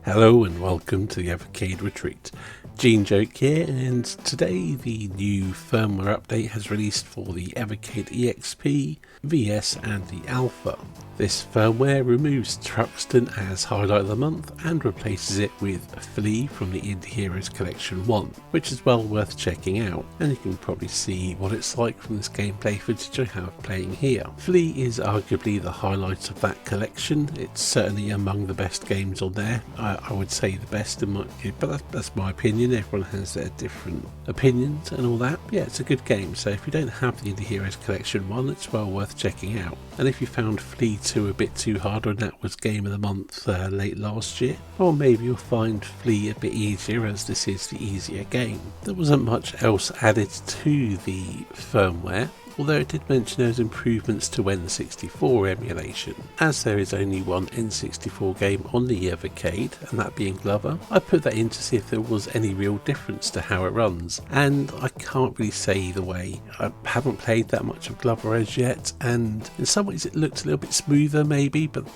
Hello and welcome to the Evercade Retreat. Gene Joke here, and today the new firmware update has released for the Evercade EXP, VS and the Alpha. This firmware removes Truxton as highlight of the month and replaces it with Flea from the Indie Heroes Collection 1, which is well worth checking out, and you can probably see what it's like from this gameplay footage I have playing here. Flea is arguably the highlight of that collection. It's certainly among the best games on there. I would say the best in my, but that's my opinion. Everyone has their different opinions and all that. Yeah, it's a good game, so if you don't have the Indie Heroes Collection 1, it's well worth checking out. And if you found Flea 2 a bit too hard when that was Game of the Month late last year, or maybe you'll find Flea a bit easier as this is the easier game. There wasn't much else added to the firmware, although it did mention those improvements to N64 emulation. As there is only one N64 game on the Evercade, and that being Glover, I put that in to see if there was any real difference to how it runs, and I can't really say either way. I haven't played that much of Glover as yet, and in some ways it looked a little bit smoother maybe, but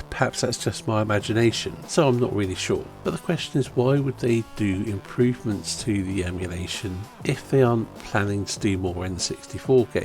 perhaps that's just my imagination, so I'm not really sure. But the question is, why would they do improvements to the emulation if they aren't planning to do more N64 games?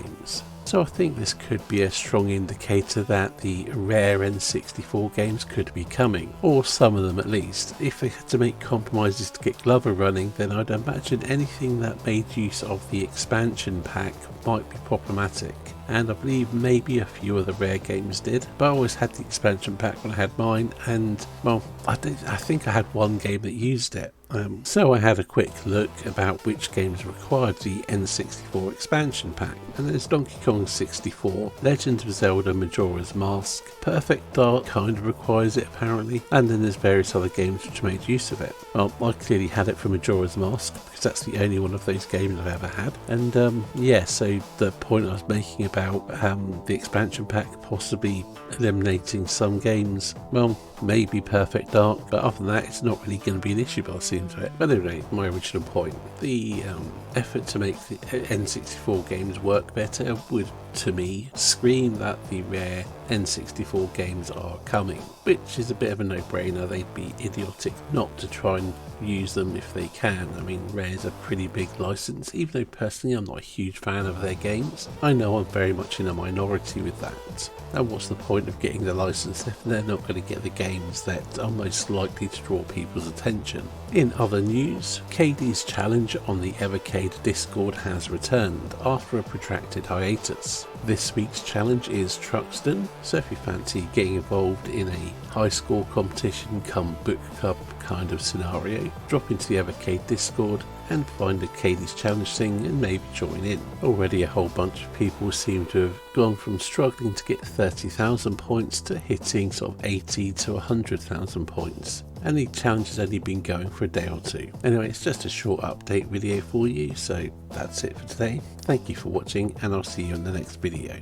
So I think this could be a strong indicator that the rare N64 games could be coming, or some of them at least. If they had to make compromises to get Glover running, then I'd imagine anything that made use of the expansion pack might be problematic, and I believe maybe a few of the rare games did, but I always had the expansion pack when I had mine, and well, I think I had one game that used it. So I had a quick look about which games required the N64 expansion pack, and there's Donkey Kong 64, Legend of Zelda Majora's Mask, Perfect Dark kind of requires it apparently, and then there's various other games which made use of it. Well, I clearly had it for Majora's Mask because that's the only one of those games I've ever had, and yeah, so the point I was making about the expansion pack possibly eliminating some games, well, maybe Perfect Dark, but other than that it's not really going to be an issue by the seems of it. But anyway, my original point, the effort to make the N64 games work better would, to me, scream that the rare N64 games are coming, which is a bit of a no-brainer. They'd be idiotic not to try and use them if they can. I mean, Rare's a pretty big license, even though personally I'm not a huge fan of their games. I know I'm very much in a minority with that. And what's the point of getting the license if they're not going to get the games that are most likely to draw people's attention? In other news, Cadey's challenge on the Evercade Discord has returned after a protracted hiatus. This week's challenge is Truxton, so if you fancy getting involved in a high score competition come book club kind of scenario, drop into the Evercade Discord and find the Cadey's challenge thing and maybe join in. Already a whole bunch of people seem to have gone from struggling to get 30,000 points to hitting sort of 80 to 100,000 points. And the challenge has only been going for a day or two. Anyway, it's just a short update video for you, so that's it for today. Thank you for watching, and I'll see you in the next video.